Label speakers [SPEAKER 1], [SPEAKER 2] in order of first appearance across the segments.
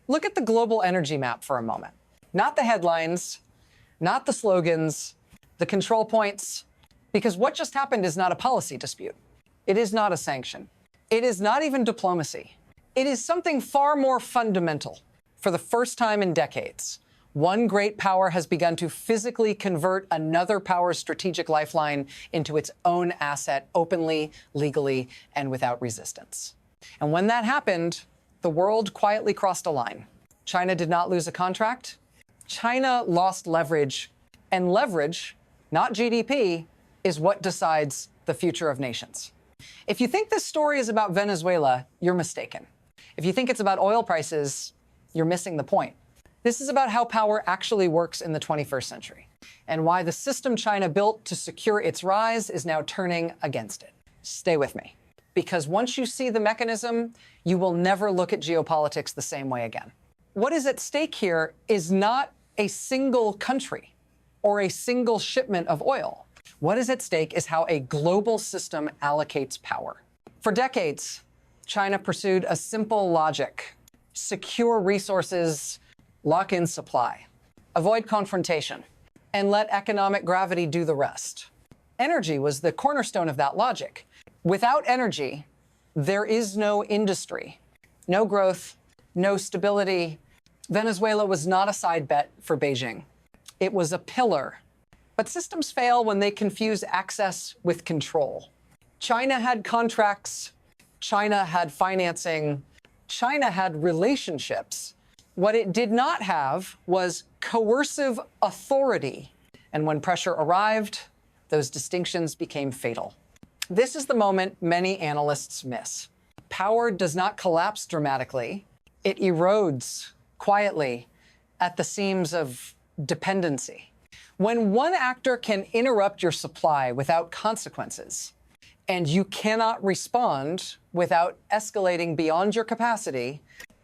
[SPEAKER 1] Look at the global energy map for a moment. Not the headlines, not the slogans, the control points, because what just happened is not a policy dispute. It is not a sanction. It is not even diplomacy. It is something far more fundamental. For the first time in decades, one great power has begun to physically convert another power's strategic lifeline into its own asset openly, legally, and without resistance. And when that happened, the world quietly crossed a line. China did not lose a contract. China lost leverage, and leverage, not GDP, is what decides the future of nations. If you think this story is about Venezuela, you're mistaken. If you think it's about oil prices, you're missing the point. This is about how power actually works in the 21st century, and why the system China built to secure its rise is now turning against it. Stay with me, because once you see the mechanism, you will never look at geopolitics the same way again. What is at stake here is not a single country or a single shipment of oil. What is at stake is how a global system allocates power. For decades, China pursued a simple logic: secure resources, lock in supply, avoid confrontation, and let economic gravity do the rest. Energy was the cornerstone of that logic. Without energy, there is no industry, no growth, no stability. Venezuela was not a side bet for Beijing. It was a pillar. But systems fail when they confuse access with control. China had contracts. China had financing. China had relationships. What it did not have was coercive authority. And when pressure arrived, those distinctions became fatal. This is the moment many analysts miss. Power does not collapse dramatically. It erodes quietly at the seams of dependency. When one actor can interrupt your supply without consequences, and you cannot respond without escalating beyond your capacity,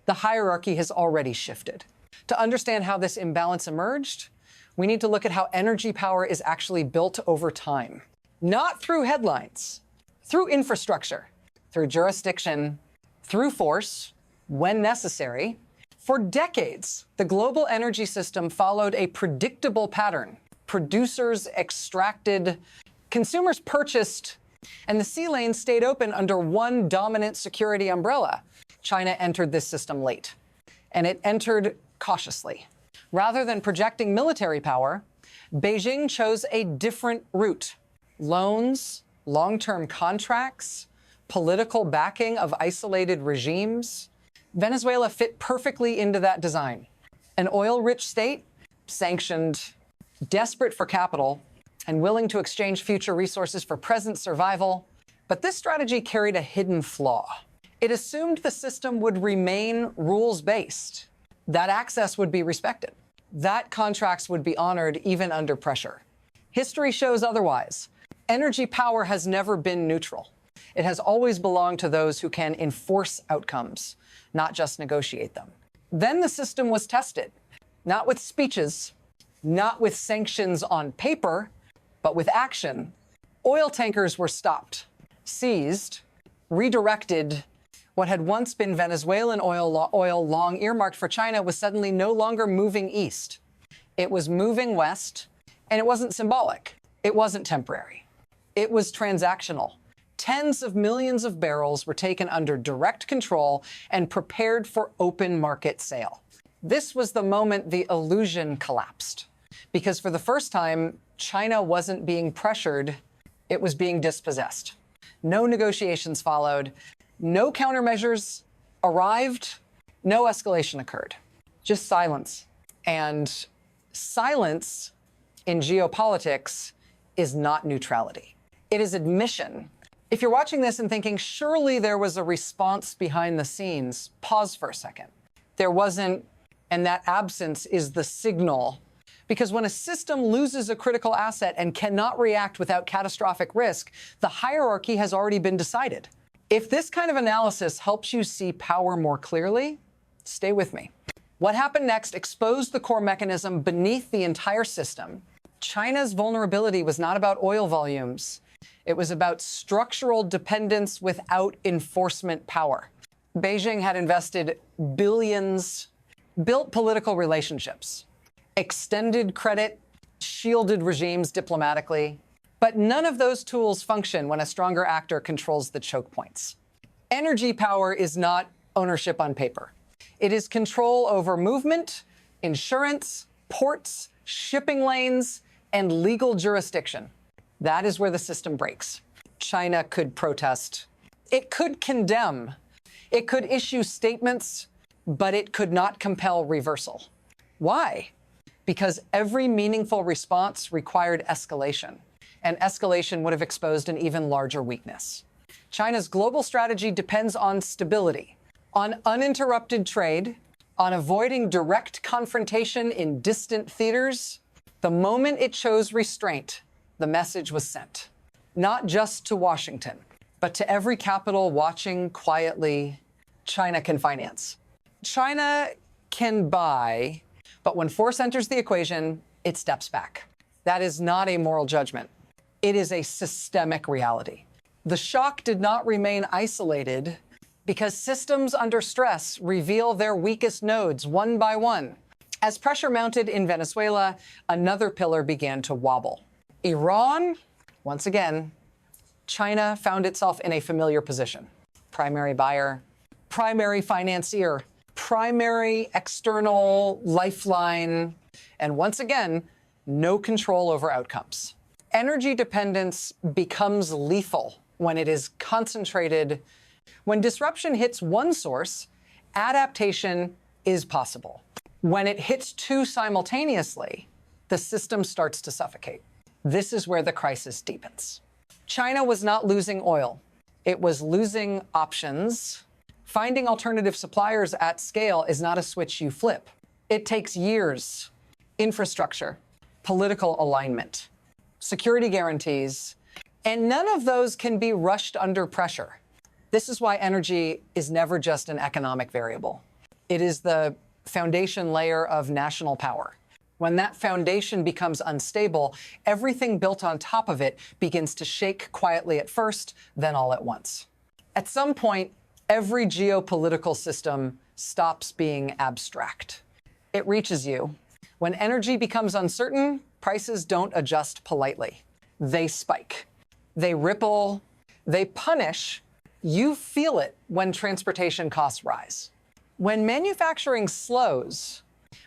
[SPEAKER 1] the hierarchy has already shifted. To understand how this imbalance emerged, we need to look at how energy power is actually built over time. Not through headlines, through infrastructure, through jurisdiction, through force, when necessary. For decades, the global energy system followed a predictable pattern. Producers extracted, consumers purchased, and the sea lanes stayed open under one dominant security umbrella. China entered this system late, and it entered cautiously. Rather than projecting military power, Beijing chose a different route: loans, long-term contracts, political backing of isolated regimes. Venezuela fit perfectly into that design. An oil-rich state, sanctioned, desperate for capital, and willing to exchange future resources for present survival. But this strategy carried a hidden flaw. It assumed the system would remain rules-based, that access would be respected, that contracts would be honored even under pressure. History shows otherwise. Energy power has never been neutral. It has always belonged to those who can enforce outcomes, not just negotiate them. Then the system was tested, not with speeches, not with sanctions on paper, but with action. Oil tankers were stopped, seized, redirected. What had once been Venezuelan oil long earmarked for China was suddenly no longer moving east. It was moving west, and it wasn't symbolic. It wasn't temporary. It was transactional. Tens of millions of barrels were taken under direct control and prepared for open market sale. This was the moment the illusion collapsed, because for the first time, China wasn't being pressured, it was being dispossessed. No negotiations followed, no countermeasures arrived, no escalation occurred, just silence. And silence in geopolitics is not neutrality. It is admission. If you're watching this and thinking, surely there was a response behind the scenes, pause for a second. There wasn't, and that absence is the signal. Because when a system loses a critical asset and cannot react without catastrophic risk, the hierarchy has already been decided. If this kind of analysis helps you see power more clearly, stay with me. What happened next exposed the core mechanism beneath the entire system. China's vulnerability was not about oil volumes. It was about structural dependence without enforcement power. Beijing had invested billions built political relationships, extended credit, shielded regimes diplomatically. But none of those tools function when a stronger actor controls the choke points. Energy power is not ownership on paper. It is control over movement, insurance, ports, shipping lanes, and legal jurisdiction. That is where the system breaks. China could protest. It could condemn. It could issue statements, but it could not compel reversal. Why? Because every meaningful response required escalation, and escalation would have exposed an even larger weakness. China's global strategy depends on stability, on uninterrupted trade, on avoiding direct confrontation in distant theaters. The moment it chose restraint, the message was sent, not just to Washington, but to every capital watching quietly. China can finance. China can buy, but when force enters the equation, it steps back. That is not a moral judgment. It is a systemic reality. The shock did not remain isolated because systems under stress reveal their weakest nodes one by one. As pressure mounted in Venezuela, another pillar began to wobble. Iran, once again, China found itself in a familiar position. Primary buyer, primary financier, primary external lifeline, and once again, no control over outcomes. Energy dependence becomes lethal when it is concentrated. When disruption hits one source, adaptation is possible. When it hits two simultaneously, the system starts to suffocate. This is where the crisis deepens. China was not losing oil. It was losing options. Finding alternative suppliers at scale is not a switch you flip. It takes years, infrastructure, political alignment, security guarantees, and none of those can be rushed under pressure. This is why energy is never just an economic variable. It is the foundation layer of national power. When that foundation becomes unstable, everything built on top of it begins to shake quietly at first, then all at once. At some point, every geopolitical system stops being abstract. It reaches you. When energy becomes uncertain, prices don't adjust politely. They spike. They ripple. They punish. You feel it when transportation costs rise. When manufacturing slows,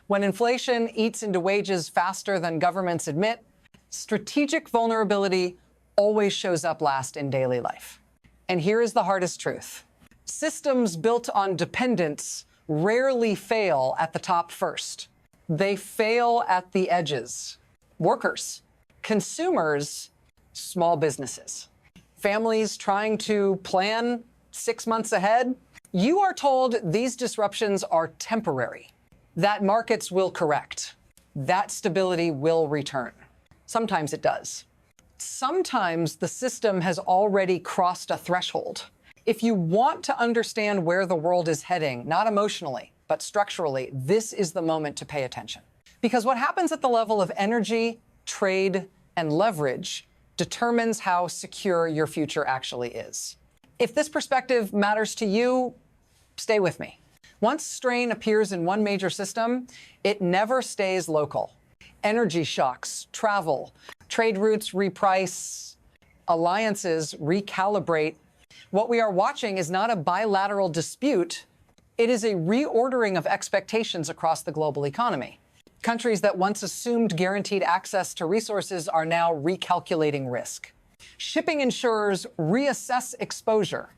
[SPEAKER 1] when inflation eats into wages faster than governments admit, strategic vulnerability always shows up last in daily life. And here is the hardest truth. Systems built on dependence rarely fail at the top first. They fail at the edges. Workers, consumers, small businesses, families trying to plan 6 months ahead. You are told these disruptions are temporary, that markets will correct, that stability will return. Sometimes it does. Sometimes the system has already crossed a threshold. If you want to understand where the world is heading, not emotionally, but structurally, this is the moment to pay attention. Because what happens at the level of energy, trade, and leverage determines how secure your future actually is. If this perspective matters to you, stay with me. Once strain appears in one major system, it never stays local. Energy shocks, travel, trade routes reprice, alliances recalibrate. What we are watching is not a bilateral dispute. It is a reordering of expectations across the global economy. Countries that once assumed guaranteed access to resources are now recalculating risk. Shipping insurers reassess exposure.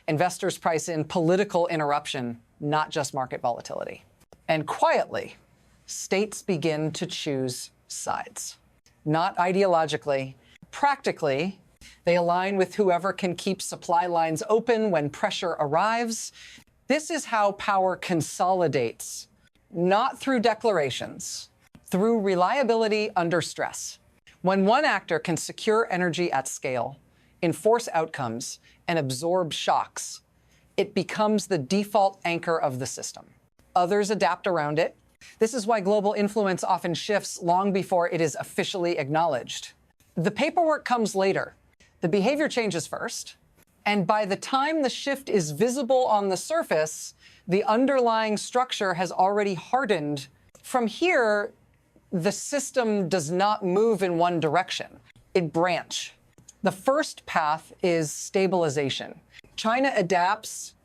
[SPEAKER 1] Investors price in political interruption, not just market volatility. And quietly, states begin to choose sides. Not ideologically, practically, they align with whoever can keep supply lines open when pressure arrives. This is how power consolidates, not through declarations, through reliability under stress. When one actor can secure energy at scale, enforce outcomes, and absorb shocks, it becomes the default anchor of the system. Others adapt around it. This is why global influence often shifts long before it is officially acknowledged. The paperwork comes later. The behavior changes first. And by the time the shift is visible on the surface, the underlying structure has already hardened. From here, the system does not move in one direction. It branches. The first path is stabilization. China adapts,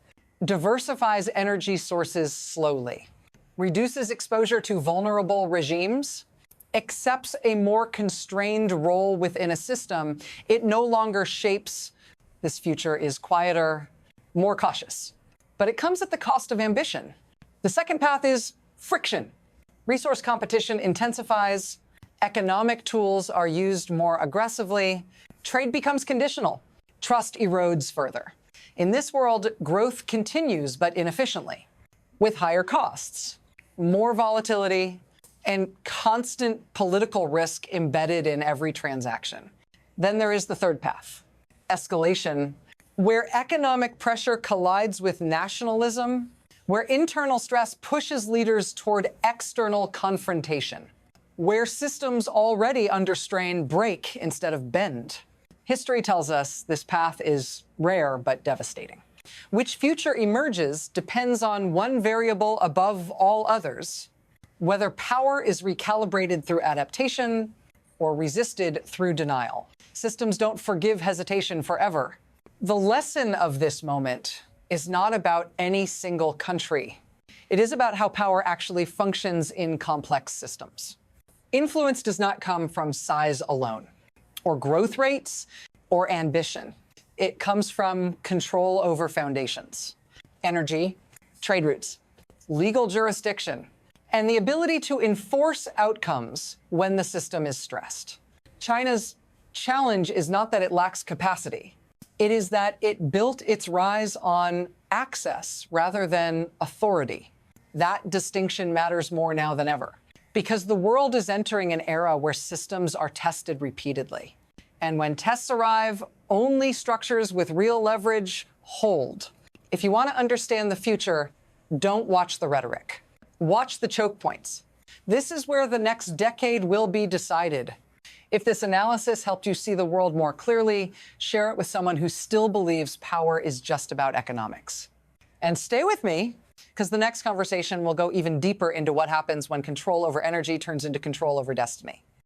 [SPEAKER 1] diversifies energy sources slowly, reduces exposure to vulnerable regimes, accepts a more constrained role within a system. It no longer shapes. This future is quieter, more cautious. But it comes at the cost of ambition. The second path is friction. Resource competition intensifies, economic tools are used more aggressively, trade becomes conditional, trust erodes further. In this world, growth continues, but inefficiently, with higher costs, more volatility, and constant political risk embedded in every transaction. Then there is the third path, escalation, where economic pressure collides with nationalism, where internal stress pushes leaders toward external confrontation, where systems already under strain break instead of bend. History tells us this path is rare but devastating. Which future emerges depends on one variable above all others: whether power is recalibrated through adaptation or resisted through denial. Systems don't forgive hesitation forever. The lesson of this moment is not about any single country. It is about how power actually functions in complex systems. Influence does not come from size alone, or growth rates, or ambition. It comes from control over foundations, energy, trade routes, legal jurisdiction, and the ability to enforce outcomes when the system is stressed. China's challenge is not that it lacks capacity. It is that it built its rise on access rather than authority. That distinction matters more now than ever, because the world is entering an era where systems are tested repeatedly. And when tests arrive, only structures with real leverage hold. If you want to understand the future, don't watch the rhetoric. Watch the choke points. This is where the next decade will be decided. If this analysis helped you see the world more clearly, share it with someone who still believes power is just about economics. And stay with me, because the next conversation will go even deeper into what happens when control over energy turns into control over destiny.